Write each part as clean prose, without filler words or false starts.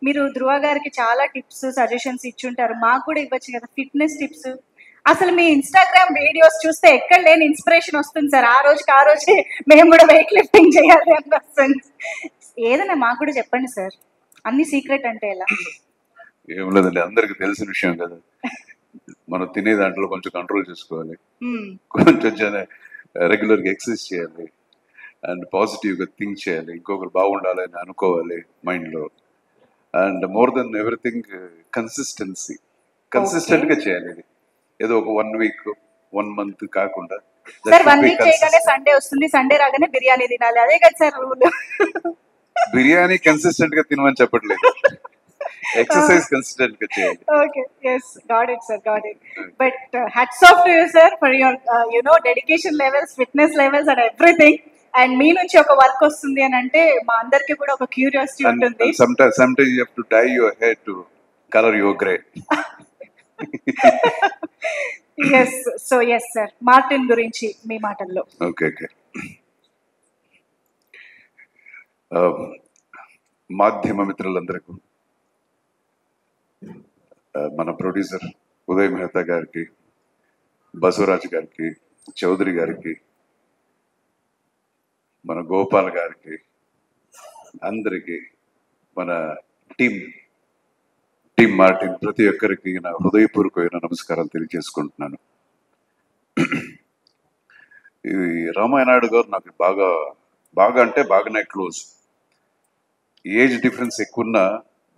మీరు ధృవ గారికి చాలా టిప్స్ సజెషన్స్ ఇచ్చుంటారు, మాకు కూడా ఇవ్వచ్చు కదా ఫిట్నెస్ టిప్స్. అసలు మీ ఇన్స్టాగ్రామ్ వీడియోస్ చూస్తే ఎక్కడ లేని ఇన్స్పిరేషన్ వస్తుంది సార్. ఆ రోజుకి ఆ రోజే మేము కూడా వెయిట్ లిఫ్టింగ్ చేయాలి అని వస్తుంది. ఏదైనా మాకు కూడా చెప్పండి సార్, అన్ని సీక్రెట్ అంటే ఎలా? ఏం లేదండి, అందరికి తెలిసిన విషయం కదా. మనం తినే దాంట్లో కొంచెం కంట్రోల్ చేసుకోవాలి, కొంచెం రెగ్యులర్గా ఎక్సర్సైజ్ చేయాలి, అండ్ పాజిటివ్గా థింక్ చేయాలి, ఇంకొకరు బాగుండాలని అనుకోవాలి మైండ్లో. అండ్ మోర్ దెన్ ఎవ్రీథింగ్ కన్సిస్టెంట్గా చేయాలి. ఇది ఏదో ఒక 1 వీక్ 1 మంత్ కాకుండా. సార్ 1 వీక్ చేయగానే సండే వస్తుంది, సండే రాగానే బిర్యానీ తినాలి, అదే కదా సార్ రూల్. బిర్యానీ కన్సిస్టెంట్ గా తినమని చెప్పట్లేదు, ఎక్సర్సైజ్ కన్సిస్టెంట్ గా చేయాలి. Okay, yes, got it sir, got it. But hats off to you sir for your dedication levels, fitness levels and everything. And మీ నుంచి ఒక వర్క్ వస్తుంది అని అంటే మా అందరికి కూడా ఒక క్యూరియాసిటీ ఉంటుంది. Sometimes you have to dye your hair to color your gray. yes, so yes sir, Martin గురించి మీ మాటల్లో. ఓకే. మాధ్యమ మిత్రులందరికీ, మన ప్రొడ్యూసర్ ఉదయ్ మెహతా గారికి, బసవరాజు గారికి, చౌదరి గారికి, మన గోపాల్ గారికి, అందరికీ, మన టీం మార్టిన్ ప్రతి ఒక్కరికి నా హృదయపూర్వకమైన నమస్కారాలు తెలియజేసుకుంటున్నాను. ఇది రామాయణాయుడు గారు నాకు బాగానే క్లోజ్. ఏజ్ డిఫరెన్స్ ఎక్కువన్నా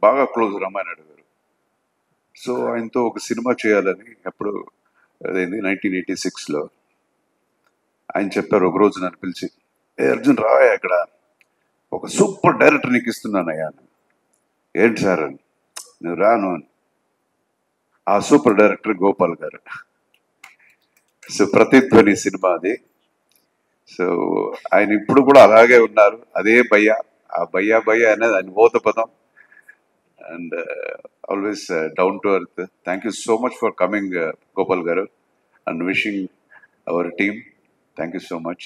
బాగా క్లోజ్ రామాయణాయుడు గారు. సో ఆయనతో ఒక సినిమా చేయాలని అప్పుడు అదేంది 1986లో ఆయన చెప్పారు. ఒక రోజు నన్ను పిలిచి, అర్జున్ రావయ్యా, అక్కడ ఒక సూపర్ డైరెక్టర్ నీకు ఇస్తున్నానయ్యా. ఏంటి సార్ అని. నువ్వు రాను అని. ఆ సూపర్ డైరెక్టర్ గోపాల్ గారు. సో ప్రతిధ్వని సినిమా అది. సో ఆయన ఇప్పుడు కూడా అలాగే ఉన్నారు, అదే భయ్య. ఆ భయ్య అనేది ఆయన మోత పదం. And always down to earth. Thank you so much for coming Gopal garu, and wishing our team thank you so much.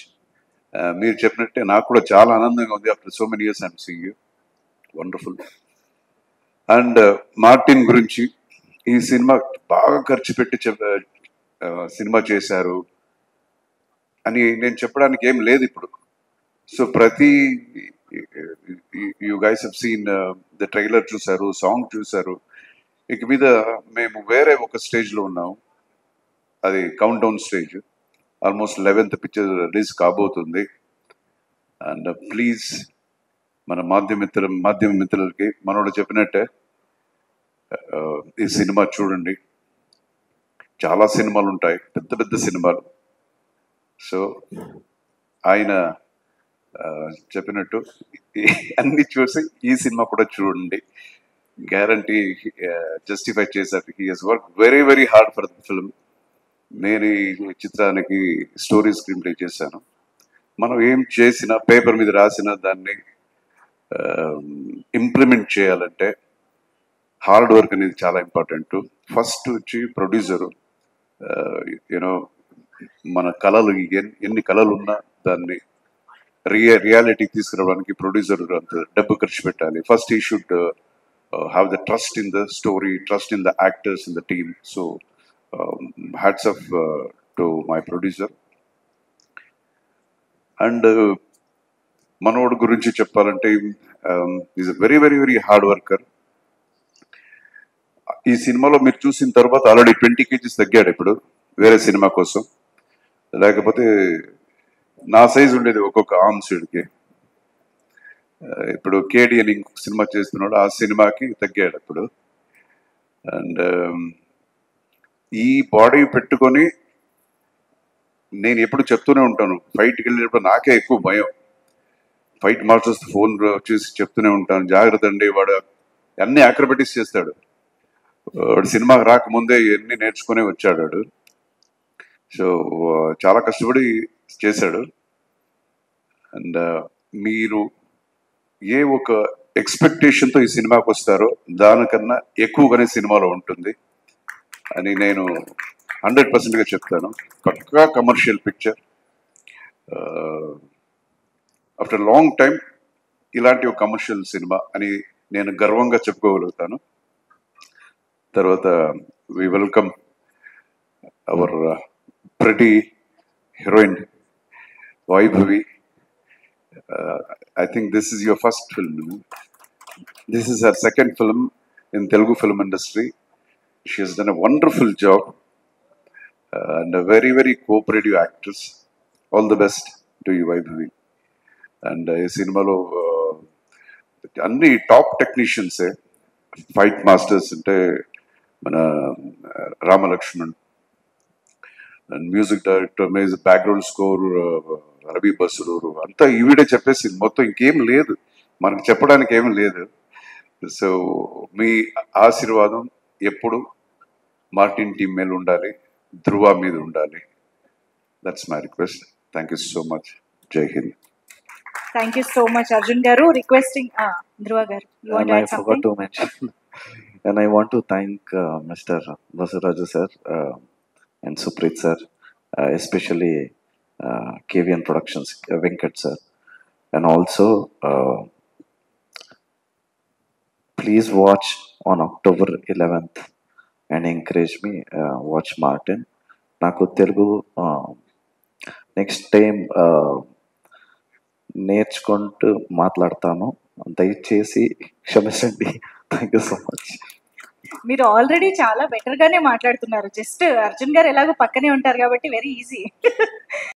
మీరు చెప్పినట్టే నాకు కూడా చాలా ఆనందంగా ఉంది. After so many years I'm seeing you, wonderful. And Martin గురించి, ఈ సినిమా బాగా ఖర్చు పెట్టి సినిమా చేశారు అని నేను చెప్పడానికి ఏం లేదు ఇప్పుడు. సో ప్రతి you guys have seen the trailer చూసారు, సాంగ్ చూసారు. ఇక మీద మేము వేరే ఒక స్టేజ్లో ఉన్నాం, అది count down stage. Almost 11th picture release కాబోతుంది. అండ్ ప్లీజ్ మన మాధ్యమ మిత్రులకి మనోడు చెప్పినట్టే ఈ సినిమా చూడండి. చాలా సినిమాలు ఉంటాయి, పెద్ద సినిమాలు. సో ఆయన చెప్పినట్టు అన్ని చూసి ఈ సినిమా కూడా చూడండి, గ్యారంటీ జస్టిఫై చేశారు. He has work very hard for the film. నేను ఈ చిత్రానికి స్టోరీ స్క్రీన్ ప్లే చేశాను. మనం ఏం చేసినా, పేపర్ మీద రాసిన దాన్ని ఇంప్లిమెంట్ చేయాలంటే హార్డ్ వర్క్ అనేది చాలా ఇంపార్టెంట్. ఫస్ట్ వచ్చి ప్రొడ్యూసరు, యూనో మన కళలు ఎన్ని కళలు ఉన్నా దాన్ని రియాలిటీకి తీసుకురావడానికి ప్రొడ్యూసర్ అంత డబ్బు ఖర్చు పెట్టాలి. ఫస్ట్ ఈ should have the trust in the story, trust in the actors, in the team. So hats off to my producer. And మనోడు గురించి చెప్పాలంటే is a very hard worker. ఈ సినిమాలో మీరు చూసిన తర్వాత ఆల్రెడీ 20 kgs తగ్గాడు ఇప్పుడు వేరే సినిమా కోసం. లేకపోతే నా సైజు ఉండేది ఒక్కొక్క ఆర్మ్స్కి. ఇప్పుడు కేడి అని ఇంకొక సినిమా చేస్తున్నాడు, ఆ సినిమాకి తగ్గాడు ఇప్పుడు. అండ్ ఈ బాడీ పెట్టుకొని నేను ఎప్పుడు చెప్తూనే ఉంటాను, ఫైట్కి వెళ్ళేటప్పుడు నాకే ఎక్కువ భయం. ఫైట్ మాస్టర్స్ ఫోన్ వచ్చేసి చెప్తూనే ఉంటాను, జాగ్రత్త అండి, వాడు అన్ని అక్రబెటిక్స్ చేస్తాడు. వాడు సినిమాకి రాకముందే ఎన్ని నేర్చుకునే వచ్చాడు వాడు. సో చాలా కష్టపడి చేశాడు. అండ్ మీరు ఏ ఒక ఎక్స్పెక్టేషన్తో ఈ సినిమాకి వస్తారో దానికన్నా ఎక్కువగానే సినిమాలో ఉంటుంది అని నేను 100%గా చెప్తాను. పక్కా commercial picture. After long time ఇలాంటి ఒక కమర్షియల్ సినిమా అని నేను గర్వంగా చెప్పుకోగలుగుతాను. తర్వాత we welcome our pretty heroine Vaibhavi. I think this is your first film. This is her second film in Telugu film industry. She has done a wonderful job and a very, very cooperative actress. All the best to you, Vaibhavi. And ఈ సినిమాలో అన్ని top టెక్నీషియన్సే, fight masters అంటే మన Ramalakshman, and music director, background score Ravi Basrur, అంతా ఈవిడే చెప్పేసింది. మొత్తం ఇంకేం లేదు, మనకు చెప్పడానికి ఏమీ లేదు. సో మీ ఆశీర్వాదం ఎప్పుడు మార్టిన్ టీం మీద ఉండాలి, ధ్రువ మీద ఉండాలి. That's my request. Thank you so much. Jai Hind. Thank you so much Arjun garu. Requesting ధ్రువ గారు. And I forgot to mention, and I want to thank Mr. Vasaraju sir and Suprit sir, especially KVN Productions, Venkat sir, and also please watch on October 11th and encourage me, watch Martin. నాకు Telugu next time నేర్చుకుంటూ మాట్లాడతాను, దయచేసి క్షమించండి. Thank you so much. మీరు already చాలా better గానే మాట్లాడుతున్నారు. Just Arjun గారు ఎలాగో పక్కనే ఉంటారు కాబట్టి వెరీ ఈజీ.